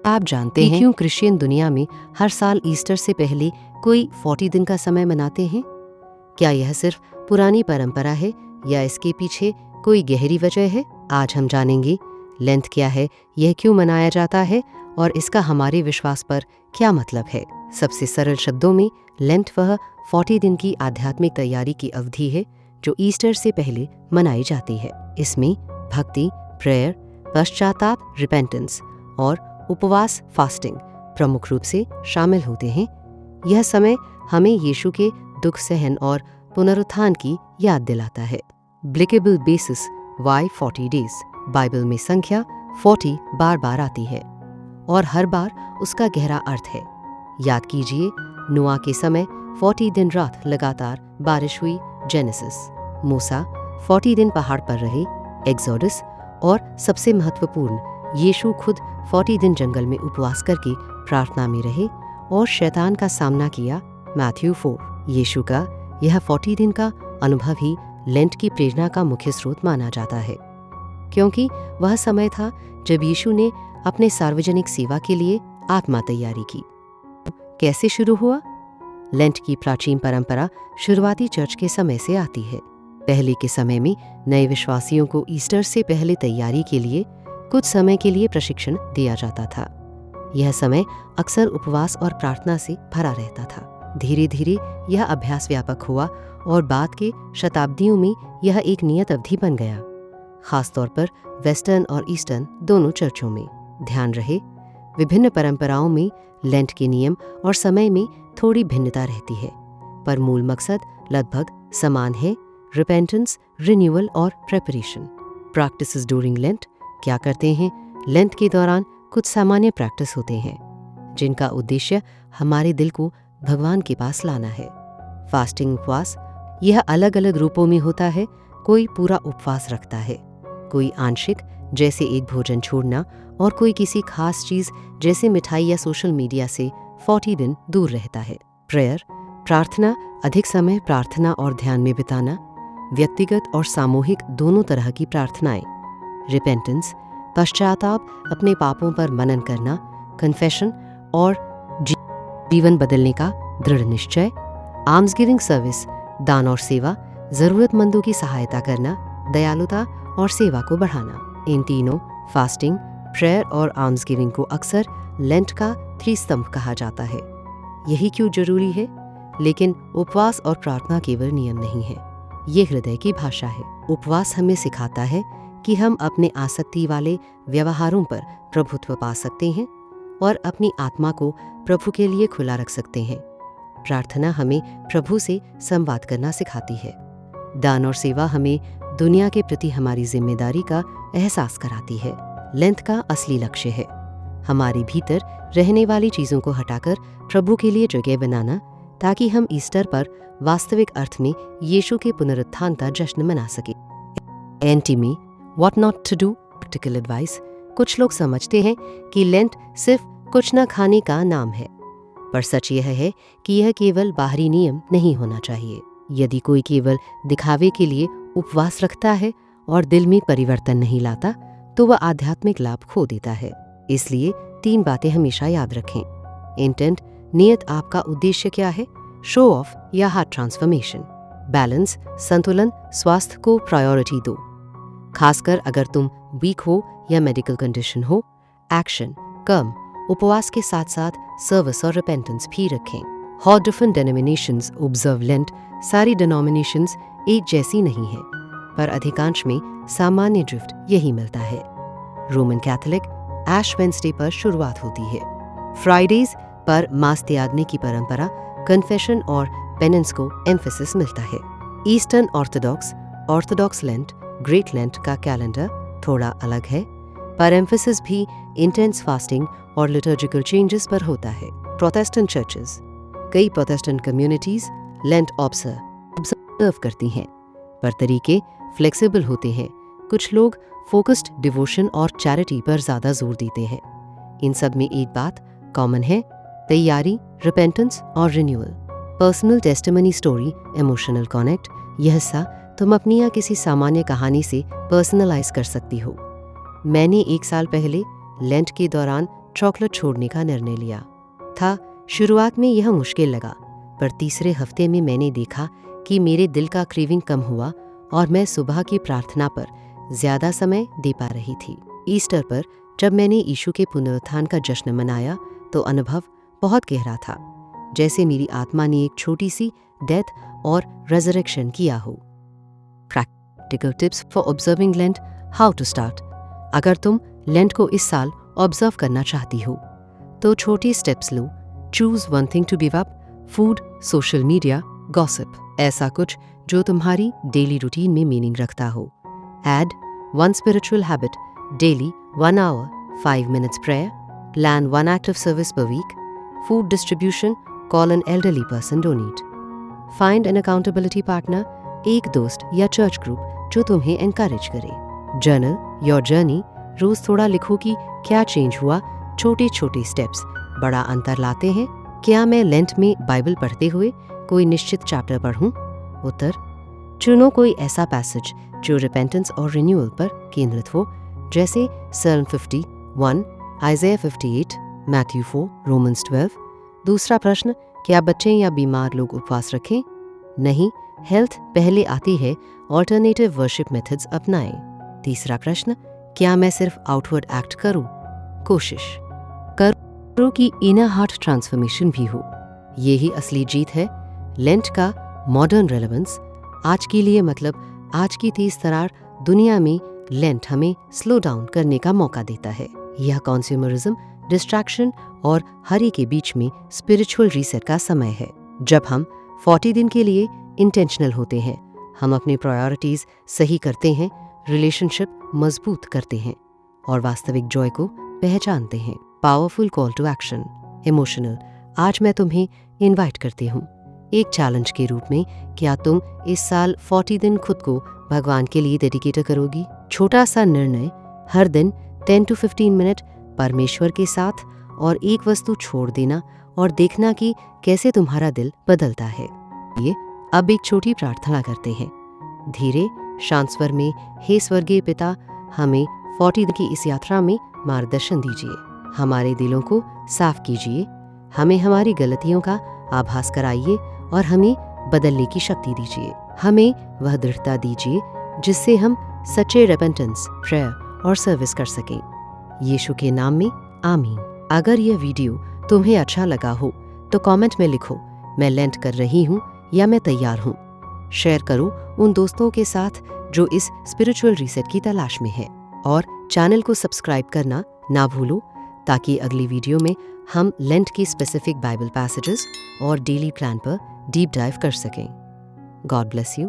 आप जानते हैं क्यों क्रिश्चियन दुनिया में हर साल ईस्टर से पहले कोई 40 दिन का समय मनाते हैं? क्या यह सिर्फ पुरानी परंपरा है या इसके पीछे कोई गहरी वजह है? आज हम जानेंगे लेंथ क्या है, यह क्यों मनाया जाता है और इसका हमारे विश्वास पर क्या मतलब है। सबसे सरल शब्दों में लेंथ वह 40 दिन की आध्यात्मिक तैयारी की अवधि है जो ईस्टर से पहले मनाई जाती है। इसमें भक्ति, प्रेयर, पश्चाताप, रिपेंटेंस और उपवास, फास्टिंग प्रमुख रूप से शामिल होते हैं। यह समय हमें यीशु के दुख सहन और पुनरुत्थान की याद दिलाता है। ब्लिकेबल बेसिस वाई 40 डेज। बाइबल में संख्या 40 बार बार आती है और हर बार उसका गहरा अर्थ है। याद कीजिए, नोआ के समय 40 दिन रात लगातार बारिश हुई, जेनेसिस। मूसा 40 दिन पहाड़ पर रहे, एक्सोडस। और सबसे महत्वपूर्ण, यीशु खुद 40 दिन जंगल में उपवास करके प्रार्थना में रहे और शैतान का सामना किया, मैथ्यू 4। यीशु का यह 40 दिन का अनुभव ही लेंट की प्रेरणा का मुख्य स्रोत माना जाता है, क्योंकि वह समय था जब यीशु ने अपने सार्वजनिक सेवा के लिए आत्मा तैयारी की। कैसे शुरू हुआ? लेंट की प्राचीन परंपरा शुरुआती चर्च के समय से आती है। पहले के समय में नए विश्वासियों को ईस्टर से पहले तैयारी के लिए कुछ समय के लिए प्रशिक्षण दिया जाता था। यह समय अक्सर उपवास और प्रार्थना से भरा रहता था। धीरे धीरे यह अभ्यास व्यापक हुआ और बाद के शताब्दियों में यह एक नियत अवधि बन गया, खासतौर पर वेस्टर्न और ईस्टर्न दोनों चर्चों में। ध्यान रहे, विभिन्न परंपराओं में लेंट के नियम और समय में थोड़ी भिन्नता रहती है, पर मूल मकसद लगभग समान है: रिपेंटेंस, रिन्यूअल और प्रेपरेशन। Practices during lent. क्या करते हैं? लेंट के दौरान कुछ सामान्य प्रैक्टिस होते हैं जिनका उद्देश्य हमारे दिल को भगवान के पास लाना है। फास्टिंग, उपवास, यह अलग अलग रूपों में होता है। कोई पूरा उपवास रखता है, कोई आंशिक जैसे एक भोजन छोड़ना, और कोई किसी खास चीज जैसे मिठाई या सोशल मीडिया से 40 दिन दूर रहता है। प्रेयर, प्रार्थना, अधिक समय प्रार्थना और ध्यान में बिताना, व्यक्तिगत और सामूहिक दोनों तरह की प्रार्थनाएं। रिपेंटेंस, पश्चाताप, अपने पापों पर मनन करना, कन्फेशन और जीवन बदलने का दृढ़ निश्चय। आर्म्स गिविंग सर्विस, दान और सेवा, जरूरतमंदों की सहायता करना, दयालुता और सेवा को बढ़ाना। इन तीनों, फास्टिंग, प्रेयर और आर्म्स गिविंग, को अक्सर लेंट का त्रिस्तंभ कहा जाता है। यही क्यों जरूरी है? लेकिन उपवास और प्रार्थना केवल नियम नहीं है, ये हृदय की भाषा है। उपवास हमें सिखाता है कि हम अपने आसक्ति वाले व्यवहारों पर प्रभुत्व पा सकते हैं और अपनी आत्मा को प्रभु के लिए खुला रख सकते हैं। प्रार्थना हमें प्रभु से संवाद करना सिखाती है। दान और सेवा हमें दुनिया के प्रति हमारी जिम्मेदारी का एहसास कराती है। लेंथ का असली लक्ष्य है हमारे भीतर रहने वाली चीजों को हटाकर प्रभु के लिए जगह बनाना, ताकि हम ईस्टर पर वास्तविक अर्थ में यीशु के पुनरुत्थान का जश्न मना सके। Anti what not to do, practical advice. कुछ लोग समझते हैं कि लेंट सिर्फ कुछ न खाने का नाम है, पर सच यह है कि यह केवल बाहरी नियम नहीं होना चाहिए। यदि कोई केवल दिखावे के लिए उपवास रखता है और दिल में परिवर्तन नहीं लाता, तो वह आध्यात्मिक लाभ खो देता है। इसलिए 3 बातें हमेशा याद रखें। इंटेंट, नियत, आपका उद्देश्य क्या है? शो ऑफ या हार्ट ट्रांसफॉर्मेशन। बैलेंस, संतुलन, स्वास्थ्य को प्रायोरिटी दो, खासकर अगर तुम वीक हो या मेडिकल कंडीशन हो। एक्शन, कर्म, उपवास के साथ साथ सर्विस और रिपेंटेंस भी रखें। How different denominations observe lent. सारी डिनोमिनेशंस एक जैसी नहीं है, पर अधिकांश में सामान्य ड्रिफ्ट यही मिलता है। रोमन कैथोलिक, ऐश वेंसडे पर शुरुआत होती है। फ्राइडेज पर मांस त्यागने की परंपरा, कन्फेशन और पेनेंस को एम्फेसिस मिलता है। Eastern Orthodox lent, great lent का कैलेंडर थोड़ा अलग है, पर एम्फेसिस भी इंटेंस फास्टिंग और लिटर्जिकल चेंजेस पर होता है। प्रोटेस्टेंट चर्चेस, कई प्रोटेस्टेंट कम्युनिटीज लेंट ऑब्जर्व करती हैं, पर तरीके फ्लेक्सिबल होते हैं। कुछ लोग फोकस्ड डिवोशन और चैरिटी पर ज्यादा जोर देते हैं। इन सब में एक बात कॉमन है: तैयारी, रिपेंटेंस और renewal. Personal testimony story, emotional connect. यह हिस्सा तुम अपनी या किसी सामान्य कहानी से पर्सनलाइज कर सकती हो। मैंने 1 साल पहले लेंट के दौरान चॉकलेट छोड़ने का निर्णय लिया था। शुरुआत में यह मुश्किल लगा, पर तीसरे हफ्ते में मैंने देखा कि मेरे दिल का क्रेविंग कम हुआ और मैं सुबह की प्रार्थना पर ज्यादा समय दे पा रही थी। ईस्टर पर जब मैंने यीशु के पुनरुत्थान का जश्न मनाया तो अनुभव बहुत गहरा था, जैसे मेरी आत्मा ने एक छोटी सी डेथ और रेजरेक्शन किया हो। Practical tips for observing Lent, how to start. अगर तुम लेंट को इस साल ऑब्जर्व करना चाहती हो तो छोटी स्टेप्स लो। Choose one thing to give up, food, social media, gossip, ऐसा कुछ जो तुम्हारी डेली रूटीन में मीनिंग रखता हो। Add one spiritual habit daily, 1 hour, 5 minutes prayer, plan 1 act of service per week, food distribution, call an elderly person, donate. Find an accountability partner, एक दोस्त या चर्च ग्रुप जो तुम्हें एनकरेज करे। Journal your journey, रोज थोड़ा लिखो कि क्या चेंज हुआ। छोटे छोटे स्टेप्स बड़ा अंतर लाते हैं। क्या मैं लेंट में बाइबल पढ़ते हुए कोई निश्चित चैप्टर पढ़ूं? उत्तर, चुनो कोई ऐसा पैसेज जो रिपेंटेंस और रिन्यूअल पर केंद्रित हो, जैसे Psalm 51, Isaiah 58, Matthew 4, Romans 12। दूसरा प्रश्न, क्या बच्चे या बीमार लोग उपवास रखें? नहीं, हेल्थ पहले आती है, ऑल्टरनेटिव वर्शिप मेथड्स अपनाएं। तीसरा प्रश्न, क्या मैं सिर्फ आउटवर्ड एक्ट करूं? कोशिश करो कि इनर हार्ट ट्रांसफॉर्मेशन भी हो। यही असली जीत है। लेंट का मॉडर्न रेलेवेंस आज के लिए, मतलब आज की तेज तरार दुनिया में लेंट हमें स्लो डाउन करने का मौका देता है। यह कंज्यूमरिज्म, डिस्ट्रैक्शन और हरी के बीच में स्पिरिचुअल रीसेट का समय है। जब हम 40 दिन के लिए इंटेंशनल होते हैं, हम अपने प्रायोरिटीज सही करते हैं, रिलेशनशिप मजबूत करते हैं और वास्तविक जॉय को पहचानते हैं। Powerful call to action, emotional. आज मैं तुम्हें इनवाइट करती हूँ एक चैलेंज के रूप में। क्या तुम इस साल 40 दिन खुद को भगवान के लिए डेडिकेट करोगी? छोटा सा निर्णय, हर दिन 10 to 15 मिनट परमेश्वर के साथ, और एक वस्तु छोड़ देना और देखना कि कैसे तुम्हारा दिल बदलता है। ये अब एक छोटी प्रार्थना करते हैं। धीरे शांत स्वर में, हे स्वर्गीय पिता, हमें 40 दिन की इस यात्रा में मार्गदर्शन दीजिए। हमारे दिलों को साफ कीजिए, हमें हमारी गलतियों का आभास कराइए और हमें बदलने की शक्ति दीजिए। हमें वह दृढ़ता दीजिए जिससे हम सच्चे रेपेंटेंस, प्रेयर और सर्विस कर सकें। यीशु के नाम में आमीन। अगर यह वीडियो तुम्हें अच्छा लगा हो तो कमेंट में लिखो, मैं लेंट कर रही हूँ या मैं तैयार हूँ। शेयर करो उन दोस्तों के साथ जो इस स्पिरिचुअल रीसेट की तलाश में है, और चैनल को सब्सक्राइब करना ना भूलो, ताकि अगली वीडियो में हम लेंट की स्पेसिफिक बाइबल पैसेजेस और डेली प्लान पर डीप डाइव कर सकें। God bless you.